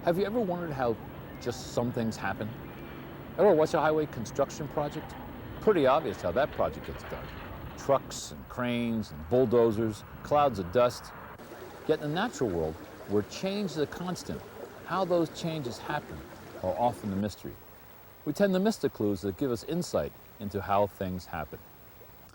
Have you ever wondered how just some things happen? Ever watch a highway construction project? Pretty obvious how that project gets done. Trucks and cranes and bulldozers, clouds of dust. Yet in the natural world, where change is a constant, how those changes happen are often a mystery. We tend to miss the clues that give us insight into how things happen.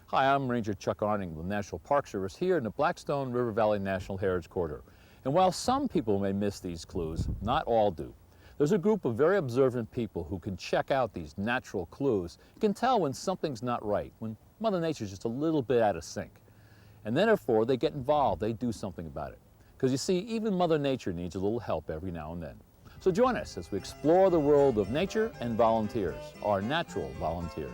Hi, I'm Ranger Chuck Arning with the National Park Service here in the Blackstone River Valley National Heritage Corridor. And while some people may miss these clues, not all do. There's a group of very observant people who can check out these natural clues, can tell when something's not right, when Mother Nature's just a little bit out of sync. And then therefore they get involved, they do something about it. Because you see, even Mother Nature needs a little help every now and then. So join us as we explore the world of nature and volunteers, our natural volunteers.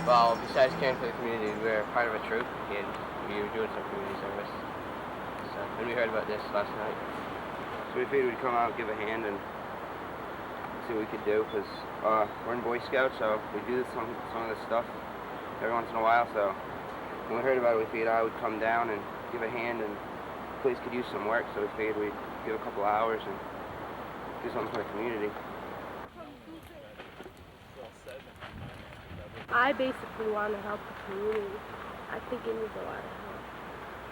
Well, besides caring for the community, we're part of a troop, and we were doing some community service. So, and we heard about this last night. So we figured we'd come out, give a hand, and see what we could do, because we're in Boy Scouts, so we do some of this stuff every once in a while. So when we heard about it, we figured I would come down and give a hand, and the place could use some work, so we figured we'd give a couple hours and do something for the community. I basically want to help the community. I think it needs a lot of help.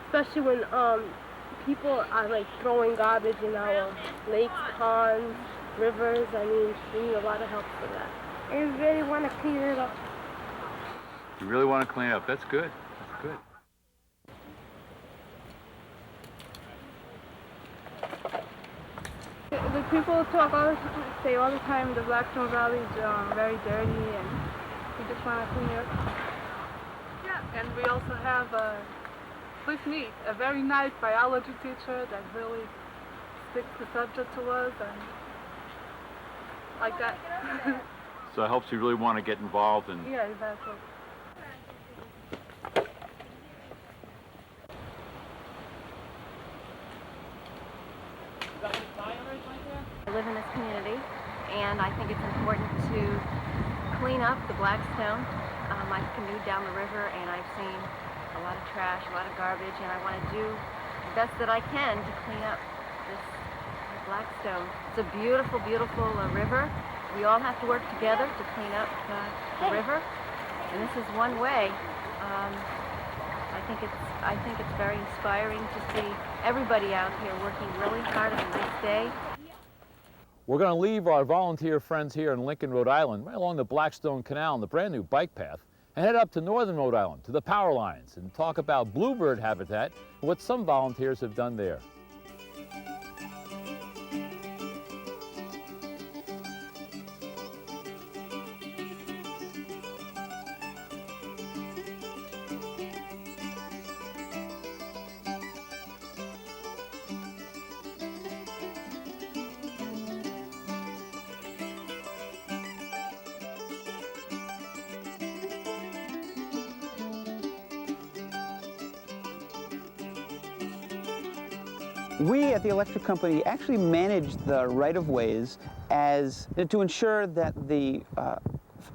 Especially when people are like throwing garbage in our lakes, ponds, rivers. I mean, we need a lot of help for that. I really want to clean it up. You really want to clean it up? That's good. That's good. The people say all the time the Blackstone Valley is very dirty, and we just want to clean it up. Yeah, and we also have with me a very nice biology teacher that really sticks the subject to us, and like that. So it helps you really want to get involved and. Yeah, exactly. I live in this community, and I think it's important to clean up the Blackstone. I've canoed down the river, and I've seen a lot of trash, a lot of garbage, and I want to do the best that I can to clean up this Blackstone. It's a beautiful, beautiful river. We all have to work together to clean up the river, and this is one way. I think it's very inspiring to see everybody out here working really hard on a nice day. We're going to leave our volunteer friends here in Lincoln, Rhode Island, right along the Blackstone Canal and the brand new bike path, and head up to northern Rhode Island, to the power lines, and talk about bluebird habitat and what some volunteers have done there. We at the electric company actually manage the right-of-ways to ensure that the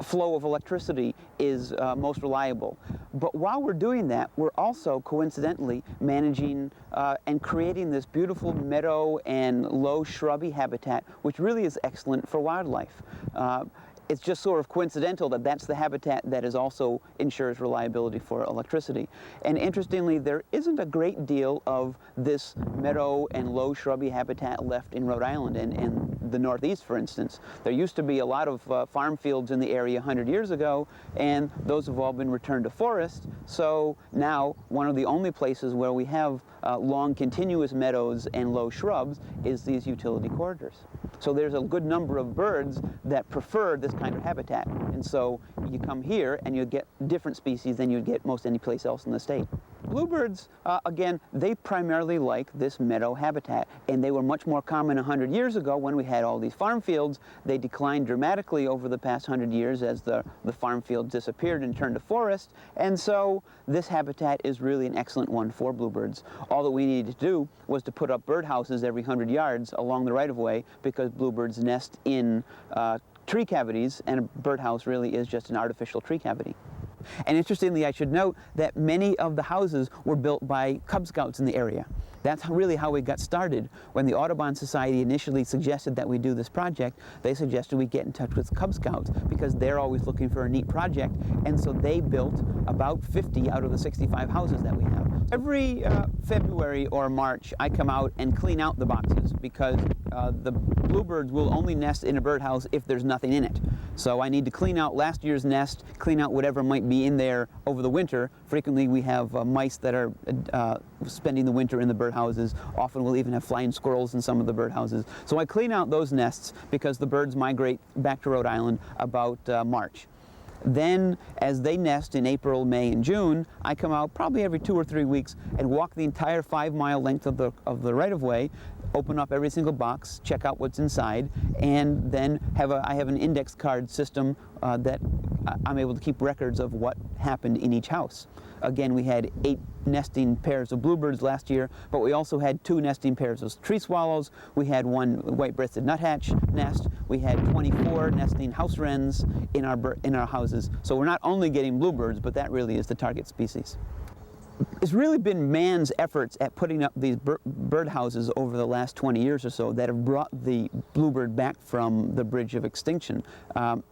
flow of electricity is most reliable. But while we're doing that, we're also coincidentally managing and creating this beautiful meadow and low shrubby habitat, which really is excellent for wildlife. it's just sort of coincidental that that's the habitat that is also ensures reliability for electricity. And interestingly, there isn't a great deal of this meadow and low shrubby habitat left in Rhode Island and the Northeast, for instance. There used to be a lot of farm fields in the area 100 years ago, and those have all been returned to forest. So now one of the only places where we have long continuous meadows and low shrubs is these utility corridors. So there's a good number of birds that prefer this kind of habitat. And so you come here and you get different species than you'd get most any place else in the state. Bluebirds, again, they primarily like this meadow habitat, and they were much more common 100 years ago when we had all these farm fields. They declined dramatically over the past 100 years as the farm fields disappeared and turned to forest, and so this habitat is really an excellent one for bluebirds. All that we needed to do was to put up birdhouses every 100 yards along the right-of-way, because bluebirds nest in tree cavities, and a birdhouse really is just an artificial tree cavity. And interestingly, I should note that many of the houses were built by Cub Scouts in the area. That's really how we got started. When the Audubon Society initially suggested that we do this project, they suggested we get in touch with Cub Scouts because they're always looking for a neat project, and so they built about 50 out of the 65 houses that we have. Every February or March, I come out and clean out the boxes because the bluebirds will only nest in a birdhouse if there's nothing in it. So I need to clean out last year's nest, clean out whatever might be in there over the winter. Frequently we have mice that are spending the winter in the birdhouses. Often we'll even have flying squirrels in some of the birdhouses. So I clean out those nests because the birds migrate back to Rhode Island about March. Then, as they nest in April, May, and June, I come out probably every 2 or 3 weeks and walk the entire 5-mile length of the right-of-way, open up every single box, check out what's inside, and then I have an index card system that I'm able to keep records of what happened in each house. Again, we had 8 nesting pairs of bluebirds last year, but we also had 2 nesting pairs of tree swallows. We had 1 white-breasted nuthatch nest. We had 24 nesting house wrens in our houses. So we're not only getting bluebirds, but that really is the target species. It's really been man's efforts at putting up these bird houses over the last 20 years or so that have brought the bluebird back from the brink of extinction.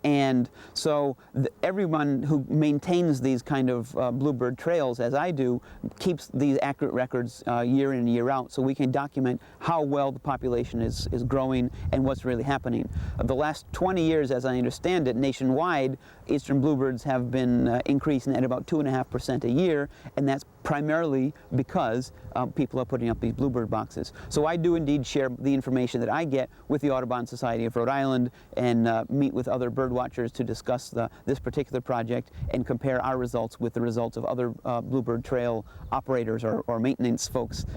And so everyone who maintains these kind of bluebird trails, as I do, keeps these accurate records year in and year out, so we can document how well the population is growing and what's really happening. The last 20 years, as I understand it, nationwide, eastern bluebirds have been increasing at about 2.5% a year, and that's primarily because people are putting up these bluebird boxes. So I do indeed share the information that I get with the Audubon Society of Rhode Island and meet with other bird watchers to discuss this particular project and compare our results with the results of other bluebird trail operators or maintenance folks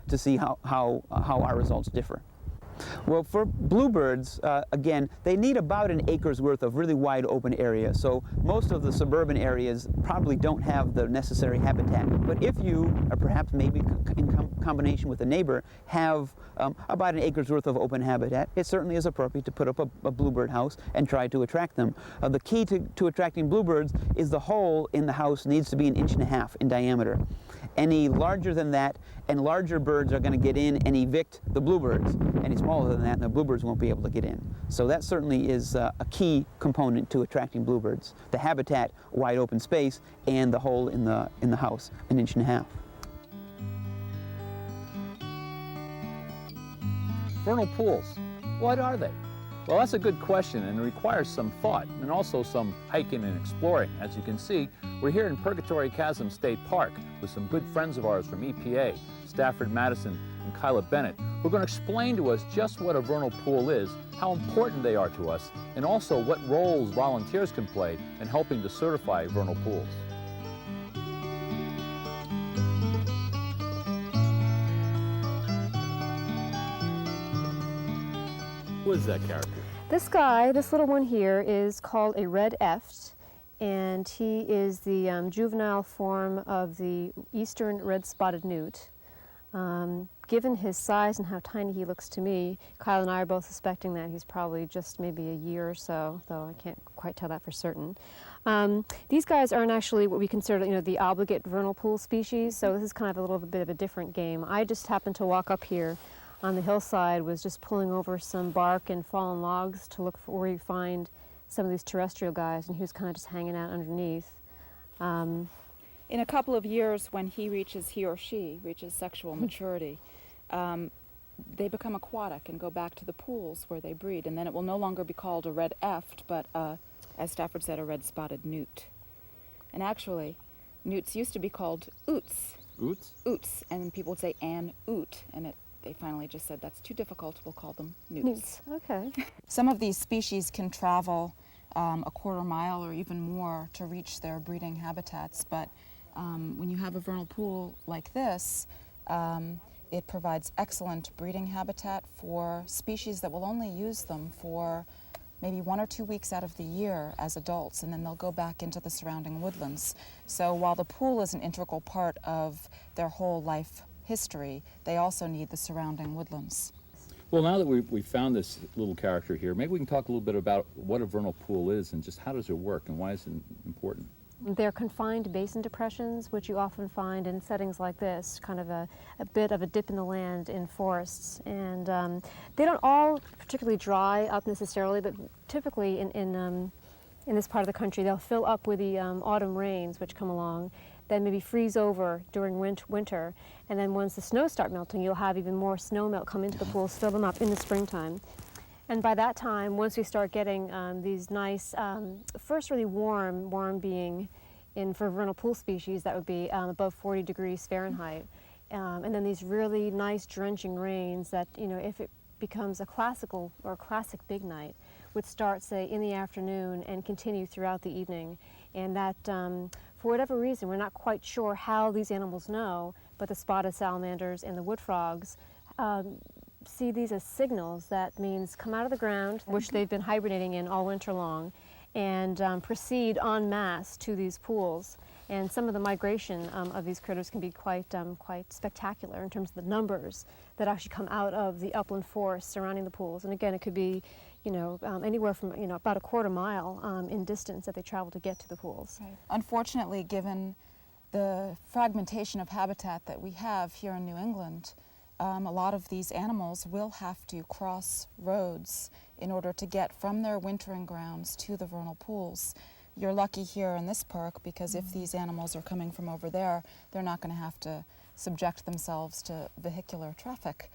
to see how our results differ. Well, for bluebirds, again, they need about an acre's worth of really wide open area. So most of the suburban areas probably don't have the necessary habitat. But if you, or perhaps maybe in combination with a neighbor, have about an acre's worth of open habitat, it certainly is appropriate to put up a bluebird house and try to attract them. The key to attracting bluebirds is the hole in the house needs to be 1.5 inches in diameter. Any larger than that, and larger birds are going to get in and evict the bluebirds. Any smaller than that, and the bluebirds won't be able to get in. So that certainly is a key component to attracting bluebirds: the habitat, wide open space, and the hole in the house, 1.5 inches. Vernal pools, what are they? Well, that's a good question, and it requires some thought and also some hiking and exploring. As you can see, we're here in Purgatory Chasm State Park with some good friends of ours from EPA, Stafford Madison and Kyla Bennett, who are going to explain to us just what a vernal pool is, how important they are to us, and also what roles volunteers can play in helping to certify vernal pools. Who is that character? This guy, this little one here, is called a red eft, and he is the juvenile form of the eastern red-spotted newt. Given his size and how tiny he looks to me, Kyle and I are both suspecting that he's probably just maybe a year or so, though I can't quite tell that for certain. These guys aren't actually what we consider, the obligate vernal pool species, so this is kind of a little bit of a different game. I just happened to walk up here on the hillside, was just pulling over some bark and fallen logs to look for where you find some of these terrestrial guys, and he was kind of just hanging out underneath. In a couple of years, when he or she reaches sexual maturity, they become aquatic and go back to the pools where they breed, and then it will no longer be called a red eft, but as Stafford said, a red-spotted newt. And actually, newts used to be called oots. Oots? Oots, and people would say an oot, and they finally just said that's too difficult, we'll call them newts. Okay. Some of these species can travel a quarter mile or even more to reach their breeding habitats, but when you have a vernal pool like this, it provides excellent breeding habitat for species that will only use them for maybe 1 or 2 weeks out of the year as adults, and then they'll go back into the surrounding woodlands. So while the pool is an integral part of their whole life history, they also need the surrounding woodlands. Well, now that we've found this little character here, maybe we can talk a little bit about what a vernal pool is and just how does it work and why is it important? They're confined basin depressions, which you often find in settings like this, kind of a bit of a dip in the land in forests. And they don't all particularly dry up necessarily, but typically in this part of the country, they'll fill up with the autumn rains which come along, then maybe freeze over during winter, and then once the snows start melting, you'll have even more snow melt come into the pools, fill them up in the springtime. And by that time, once we start getting these nice, first really warm being, for vernal pool species, that would be above 40 degrees Fahrenheit. And then these really nice drenching rains that, if it becomes a classic big night, would start, say, in the afternoon and continue throughout the evening. And that, for whatever reason, we're not quite sure how these animals know, but the spotted salamanders and the wood frogs see these as signals. That means come out of the ground, which they've been hibernating in all winter long, and proceed en masse to these pools. And some of the migration of these critters can be quite spectacular in terms of the numbers that actually come out of the upland forest surrounding the pools. And again, it could be, anywhere from about a quarter mile in distance that they travel to get to the pools. Right. Unfortunately, given the fragmentation of habitat that we have here in New England, a lot of these animals will have to cross roads in order to get from their wintering grounds to the vernal pools. You're lucky here in this park because if these animals are coming from over there, they're not going to have to subject themselves to vehicular traffic.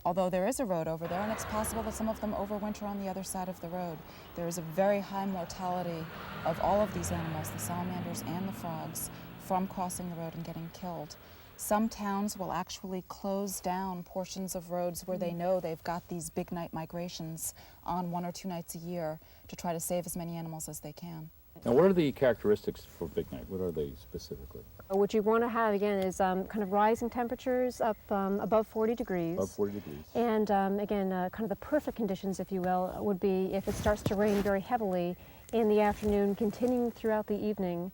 Although there is a road over there, and it's possible that some of them overwinter on the other side of the road. There is a very high mortality of all of these animals, the salamanders and the frogs, from crossing the road and getting killed. Some towns will actually close down portions of roads where they know they've got these big night migrations on 1 or 2 nights a year to try to save as many animals as they can. Now, what are the characteristics for big night? What are they specifically? What you want to have, again, is kind of rising temperatures up above 40 degrees. Above 40 degrees. And again, kind of the perfect conditions, if you will, would be if it starts to rain very heavily in the afternoon, continuing throughout the evening.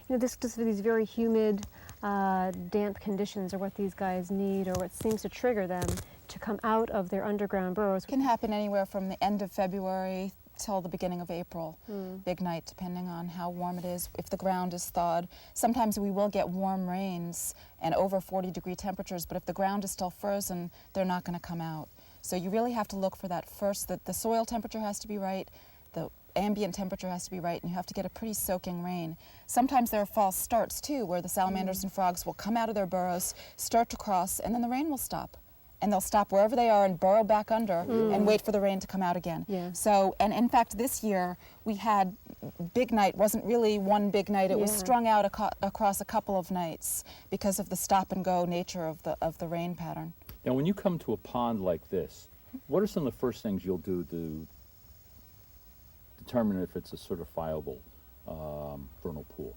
These very humid, damp conditions are what these guys need, or what seems to trigger them to come out of their underground burrows. It can happen anywhere from the end of February till the beginning of April, big night, depending on how warm it is, if the ground is thawed. Sometimes we will get warm rains and over 40-degree temperatures, but if the ground is still frozen, they're not going to come out. So you really have to look for that first, that the soil temperature has to be right, the ambient temperature has to be right, and you have to get a pretty soaking rain. Sometimes there are false starts too, where the salamanders and frogs will come out of their burrows, start to cross, and then the rain will stop. And they'll stop wherever they are and burrow back under and wait for the rain to come out again. Yeah. So, and in fact, this year we had big night, wasn't really one big night, it was strung out across a couple of nights because of the stop and go nature of the rain pattern. Now, when you come to a pond like this, what are some of the first things you'll do to determine if it's a certifiable vernal pool?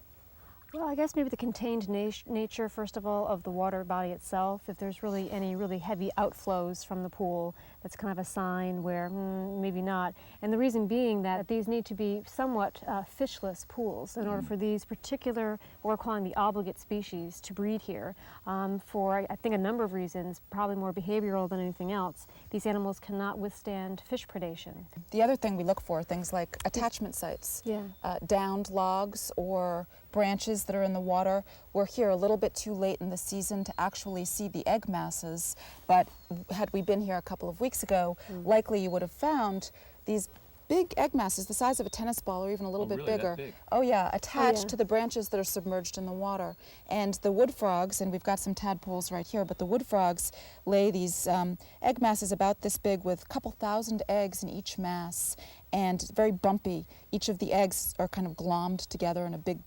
Well, I guess maybe the contained nature, first of all, of the water body itself. If there's really any really heavy outflows from the pool, that's kind of a sign where maybe not. And the reason being that these need to be somewhat fishless pools in order for these particular, what we're calling the obligate species, to breed here. For, I think, a number of reasons, probably more behavioral than anything else. These animals cannot withstand fish predation. The other thing we look for are things like attachment sites, downed logs or branches that are in the water. We're here a little bit too late in the season to actually see the egg masses, but had we been here a couple of weeks ago, likely you would have found these big egg masses the size of a tennis ball or even a little bit really? bigger. That big? Oh yeah, attached yeah. to the branches that are submerged in the water. And the wood frogs, and we've got some tadpoles right here, but the wood frogs lay these egg masses about this big with a couple thousand eggs in each mass, and very bumpy. Each of the eggs are kind of glommed together in a big,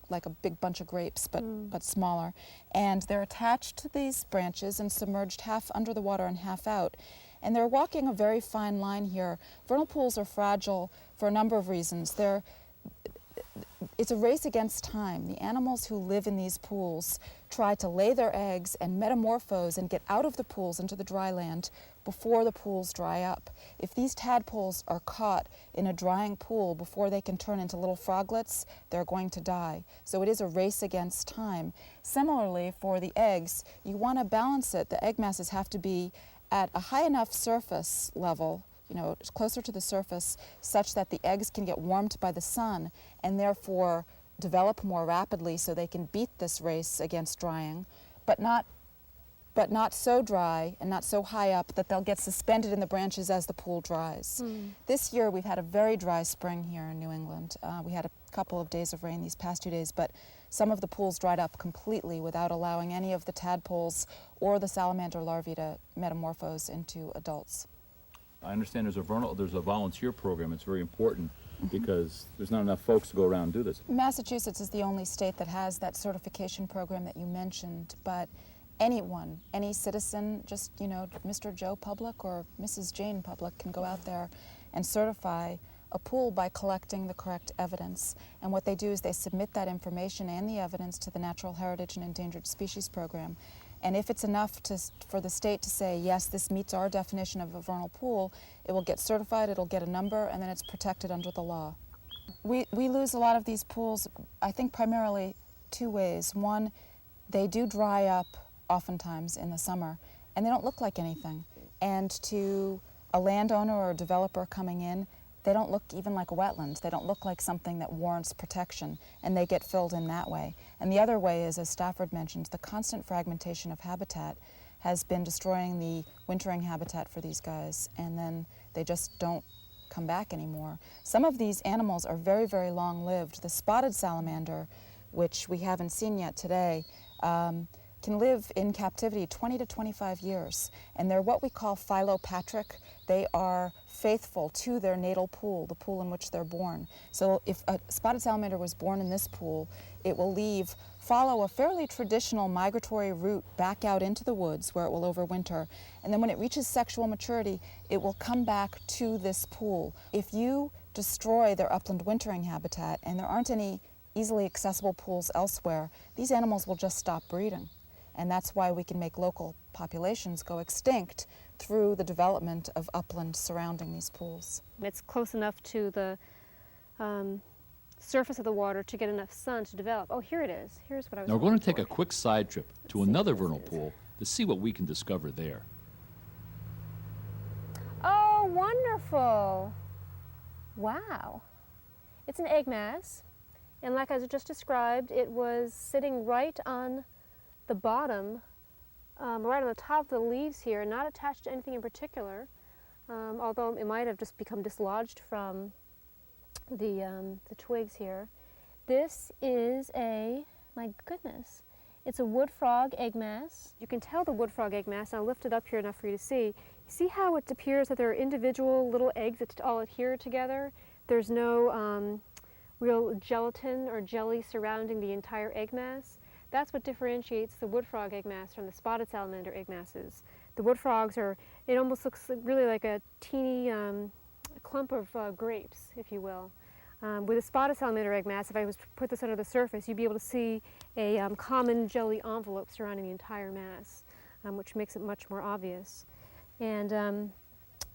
like a big bunch of grapes, but smaller. And they're attached to these branches and submerged half under the water and half out. And they're walking a very fine line here. Vernal pools are fragile for a number of reasons. It's a race against time. The animals who live in these pools try to lay their eggs and metamorphose and get out of the pools into the dry land before the pools dry up. If these tadpoles are caught in a drying pool before they can turn into little froglets, they're going to die. So it is a race against time. Similarly, for the eggs, you want to balance it. The egg masses have to be at a high enough surface level, you know, closer to the surface, such that the eggs can get warmed by the sun and therefore develop more rapidly so they can beat this race against drying, but not so dry and not so high up that they'll get suspended in the branches as the pool dries. This year we've had a very dry spring here in New England. We had a couple of days of rain these past 2 days, but some of the pools dried up completely without allowing any of the tadpoles or the salamander larvae to metamorphose into adults. I understand there's a volunteer program. It's very important because there's not enough folks to go around and do this. Massachusetts is the only state that has that certification program that you mentioned, but anyone, any citizen, just, you know, Mr. Joe Public or Mrs. Jane Public can go out there and certify a pool by collecting the correct evidence. And what they do is they submit that information and the evidence to the Natural Heritage and Endangered Species Program. And if it's enough for the state to say, yes, this meets our definition of a vernal pool, it will get certified, it'll get a number, and then it's protected under the law. We lose a lot of these pools, I think primarily 2 ways. One, they do dry up oftentimes in the summer, and they don't look like anything. And to a landowner or a developer coming in, they don't look even like a wetland. They don't look like something that warrants protection, and they get filled in that way. And the other way is, as Stafford mentioned, the constant fragmentation of habitat has been destroying the wintering habitat for these guys, and then they just don't come back anymore. Some of these animals are very, very long-lived. The spotted salamander, which we haven't seen yet today, can live in captivity 20 to 25 years, and they're what we call philopatric. They are faithful to their natal pool, the pool in which they're born. So if a spotted salamander was born in this pool, it will follow a fairly traditional migratory route back out into the woods where it will overwinter, and then when it reaches sexual maturity, it will come back to this pool. If you destroy their upland wintering habitat and there aren't any easily accessible pools elsewhere, these animals will just stop breeding. And that's why we can make local populations go extinct through the development of upland surrounding these pools. It's close enough to the surface of the water to get enough sun to develop. Oh, here it is. Here's what I was Now we're going to looking take a for. quick side trip to another vernal pool to see what we can discover there. Oh, wonderful. Wow. It's an egg mass, and like I just described, it was sitting right on the bottom, right on the top of the leaves here, not attached to anything in particular, although it might have just become dislodged from the twigs here. This is my goodness, it's a wood frog egg mass. You can tell the wood frog egg mass, and I'll lift it up here enough for you to see. See how it appears that there are individual little eggs that all adhere together? There's no real gelatin or jelly surrounding the entire egg mass. That's what differentiates the wood frog egg mass from the spotted salamander egg masses. The wood frogs it almost looks really like a teeny clump of grapes, if you will. With a spotted salamander egg mass, if I was to put this under the surface, you'd be able to see a common jelly envelope surrounding the entire mass, which makes it much more obvious. And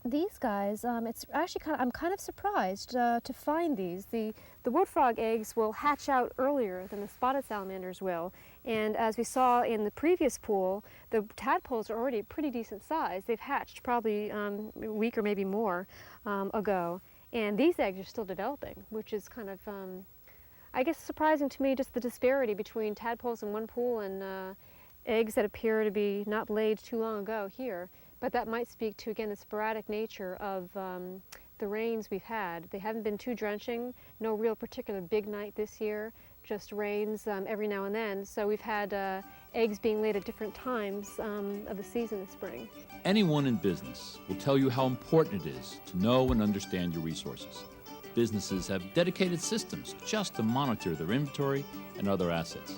these guys, it's actually I'm kind of surprised to find these. The wood frog eggs will hatch out earlier than the spotted salamanders will, and as we saw in the previous pool, the tadpoles are already a pretty decent size. They've hatched probably a week or maybe more ago, and these eggs are still developing, which is kind of, I guess, surprising to me, just the disparity between tadpoles in one pool and eggs that appear to be not laid too long ago here. But that might speak to, again, the sporadic nature of the rains we've had. They haven't been too drenching, no real particular big night this year, just rains every now and then. So we've had eggs being laid at different times of the season this spring. Anyone in business will tell you how important it is to know and understand your resources. Businesses have dedicated systems just to monitor their inventory and other assets.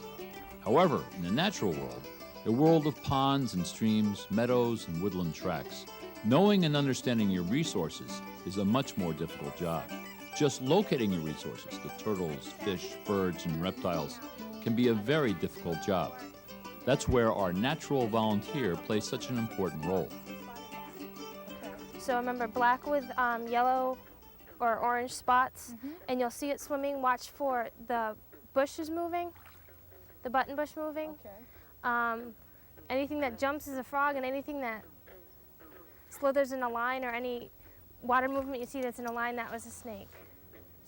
However, in the natural world, a world of ponds and streams, meadows and woodland tracts, knowing and understanding your resources is a much more difficult job. Just locating your resources, the turtles, fish, birds, and reptiles, can be a very difficult job. That's where our natural volunteer plays such an important role. So remember, black with yellow or orange spots, and you'll see it swimming. Watch for the bushes moving, the button bush moving. Anything that jumps is a frog, and anything that slithers in a line or any water movement you see that's in a line, that was a snake.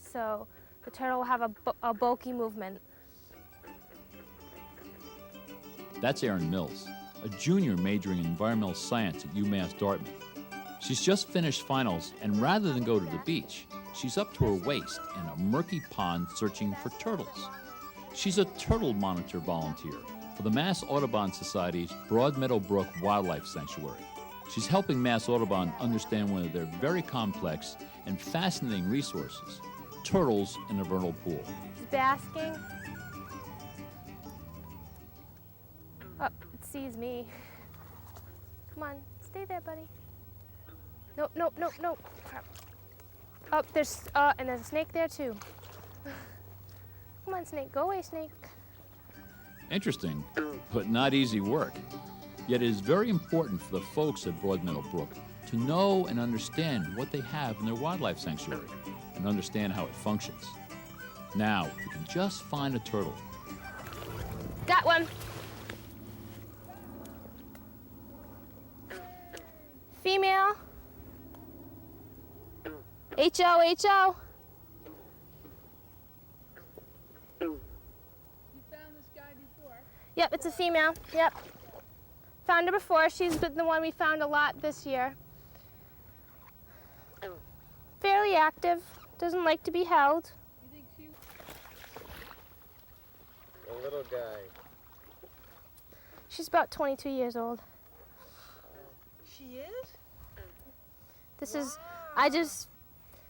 So the turtle will have a bulky movement. That's Erin Mills, a junior majoring in environmental science at UMass Dartmouth. She's just finished finals, and rather than go to the beach, she's up to her waist in a murky pond searching for turtles. She's a turtle monitor volunteer for the Mass Audubon Society's Broadmeadow Brook Wildlife Sanctuary. She's helping Mass Audubon understand one of their very complex and fascinating resources, turtles in a vernal pool. It's basking. Oh, it sees me. Come on, stay there, buddy. Nope, nope, nope, nope. Crap. Oh, and there's a snake there too. Come on, snake, go away, snake. Interesting, but not easy work. Yet it is very important for the folks at Broadmeadow Brook to know and understand what they have in their wildlife sanctuary and understand how it functions. Now, if you can just find a turtle. Got one. Female. H-O, H-O. You found this guy before? Yep, it's a female. Yep. Found her before. She's been the one we found a lot this year. Fairly active. Doesn't like to be held. You think she... A little guy. She's about 22 years old. She is? This is,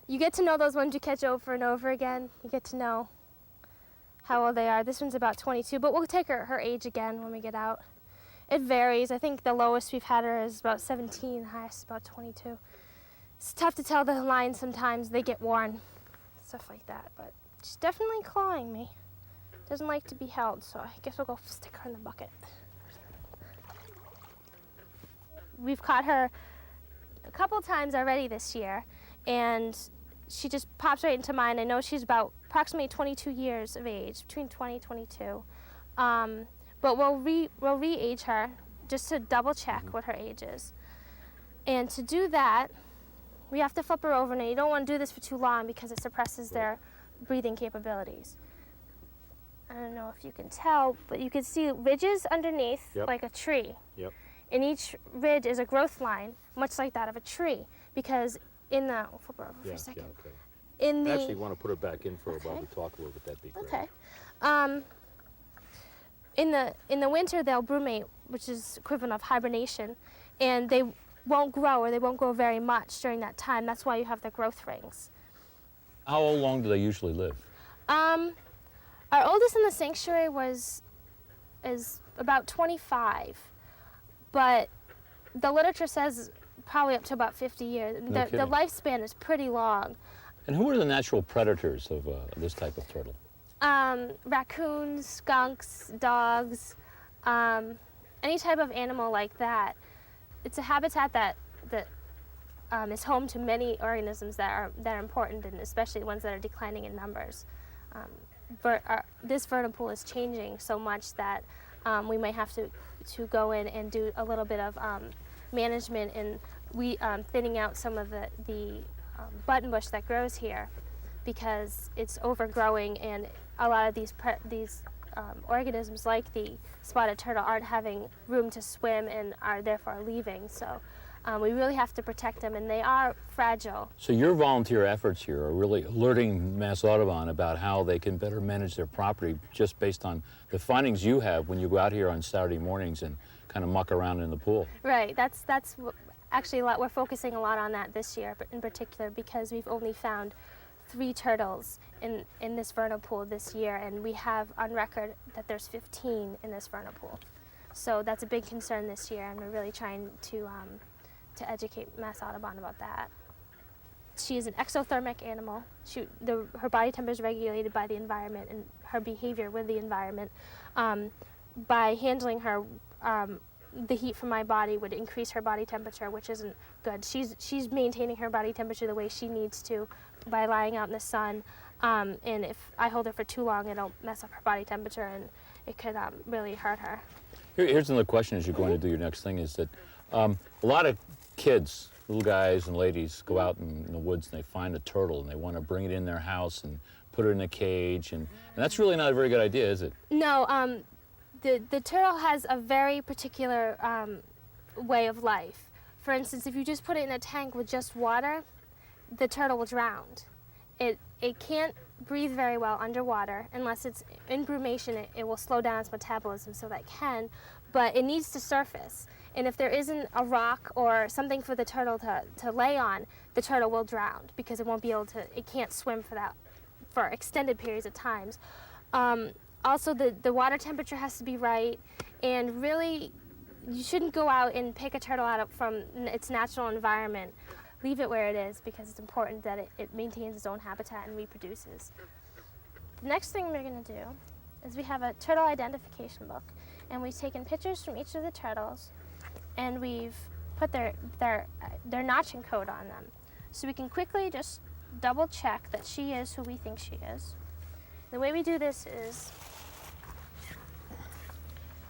you get to know those ones you catch over and over again. You get to know how old they are. This one's about 22, but we'll take her age again when we get out. It varies. I think the lowest we've had her is about 17, highest about 22. It's tough to tell the lines sometimes. They get worn, stuff like that, but she's definitely clawing me. Doesn't like to be held, so I guess we'll go stick her in the bucket. We've caught her a couple times already this year, and she just pops right into mine. I know she's about approximately 22 years of age, between 20 and 22. But we'll re-age her just to double check what her age is. And to do that, we have to flip her over, and you don't want to do this for too long because it suppresses their breathing capabilities. I don't know if you can tell, but you can see ridges underneath, like a tree. Yep. And each ridge is a growth line, much like that of a tree, because in the, we'll flip her over for a second. Okay. In the, I actually want to put her back in for a while. We talk a little bit. That'd be great. Okay. In the winter, they'll brumate, which is equivalent of hibernation, and they won't grow, or they won't grow very much during that time. That's why you have the growth rings. How long do they usually live? Our oldest in the sanctuary is about 25, but the literature says probably up to about 50 years. No The lifespan is pretty long. And who are the natural predators of this type of turtle? Raccoons, skunks, dogs, any type of animal like that. It's a habitat that is home to many organisms that are important, and especially ones that are declining in numbers. This vernal pool is changing so much that we might have to go in and do a little bit of management and thinning out some of the buttonbush that grows here, because it's overgrowing, and a lot of these organisms like the spotted turtle aren't having room to swim and are therefore leaving. So We really have to protect them, and they are fragile. So your volunteer efforts here are really alerting Mass Audubon about how they can better manage their property just based on the findings you have when you go out here on Saturday mornings and kind of muck around in the pool. Right, actually we're focusing a lot on that this year, but in particular because we've only found 3 turtles in this vernal pool this year, and we have on record that there's 15 in this vernal pool. So that's a big concern this year, and we're really trying to educate Mass Audubon about that. She is an exothermic animal. Her body temperature is regulated by the environment and her behavior with the environment. By handling her, the heat from my body would increase her body temperature, which isn't good. She's maintaining her body temperature the way she needs to by lying out in the sun. And if I hold her for too long, it'll mess up her body temperature and it could really hurt her. Here's another question as you're going to do your next thing is that a lot of kids, little guys and ladies, go out in the woods and they find a turtle and they want to bring it in their house and put it in a cage, and that's really not a very good idea, is it? No, the turtle has a very particular way of life. For instance, if you just put it in a tank with just water, the turtle will drown. It can't breathe very well underwater unless it's in brumation. It will slow down its metabolism so that it can, but it needs to surface. And if there isn't a rock or something for the turtle to lay on, the turtle will drown because it won't be able to, it can't swim for extended periods of times. Also, the water temperature has to be right, and really, you shouldn't go out and pick a turtle out from its natural environment. Leave it where it is because it's important that it maintains its own habitat and reproduces. The next thing we're going to do is we have a turtle identification book, and we've taken pictures from each of the turtles, and we've put their notching code on them. So we can quickly just double check that she is who we think she is. The way we do this is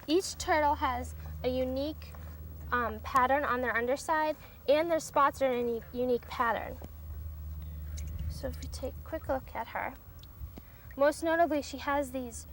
each turtle has a unique pattern on their underside, and their spots are in a unique pattern. So if we take a quick look at her, most notably she has these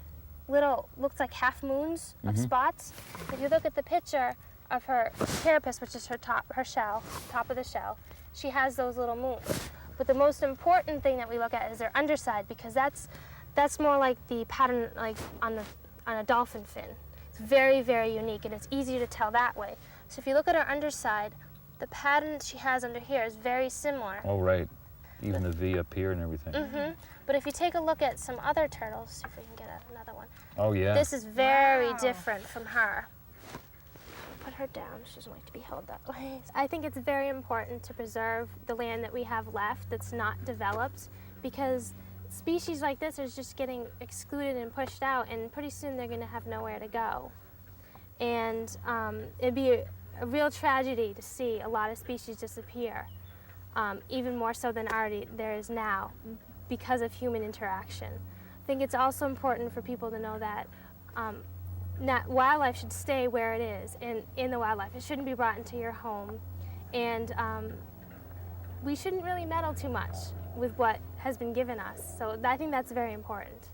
little, looks like half moons of spots. If you look at the picture of her carapace, which is her top of the shell, she has those little moons. But the most important thing that we look at is their underside, because that's more like the pattern like on a dolphin fin. It's very, very unique, and it's easier to tell that way. So if you look at her underside, the pattern she has under here is very similar. Oh, right. Even the V up here and everything. But if you take a look at some other turtles, see if we can get another one. Oh, yeah. This is very different from her. Put her down. She doesn't like to be held that way. I think it's very important to preserve the land that we have left that's not developed, because species like this are just getting excluded and pushed out, and pretty soon they're going to have nowhere to go. And it'd be a real tragedy to see a lot of species disappear, even more so than already there is now, because of human interaction. I think it's also important for people to know that wildlife should stay where it is, in the wildlife. It shouldn't be brought into your home, and we shouldn't really meddle too much with what has been given us. So I think that's very important.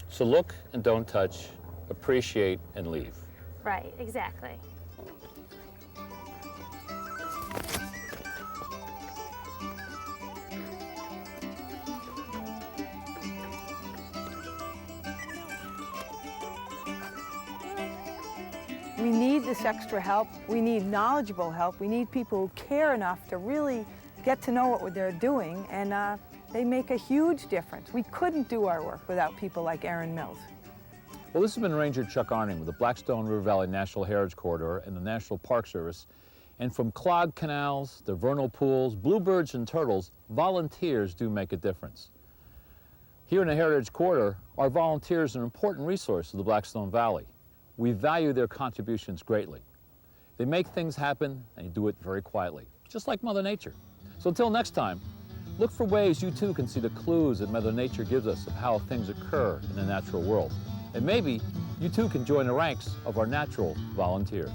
So look and don't touch, appreciate and leave. Right, exactly. We need this extra help. We need knowledgeable help. We need people who care enough to really get to know what they're doing, and they make a huge difference. We couldn't do our work without people like Aaron Mills. Well, this has been Ranger Chuck Arning with the Blackstone River Valley National Heritage Corridor and the National Park Service. And from clogged canals, the vernal pools, bluebirds and turtles, volunteers do make a difference. Here in the Heritage Corridor, our volunteers are an important resource of the Blackstone Valley. We value their contributions greatly. They make things happen and they do it very quietly, just like Mother Nature. So until next time, look for ways you too can see the clues that Mother Nature gives us of how things occur in the natural world. And maybe you too can join the ranks of our natural volunteers.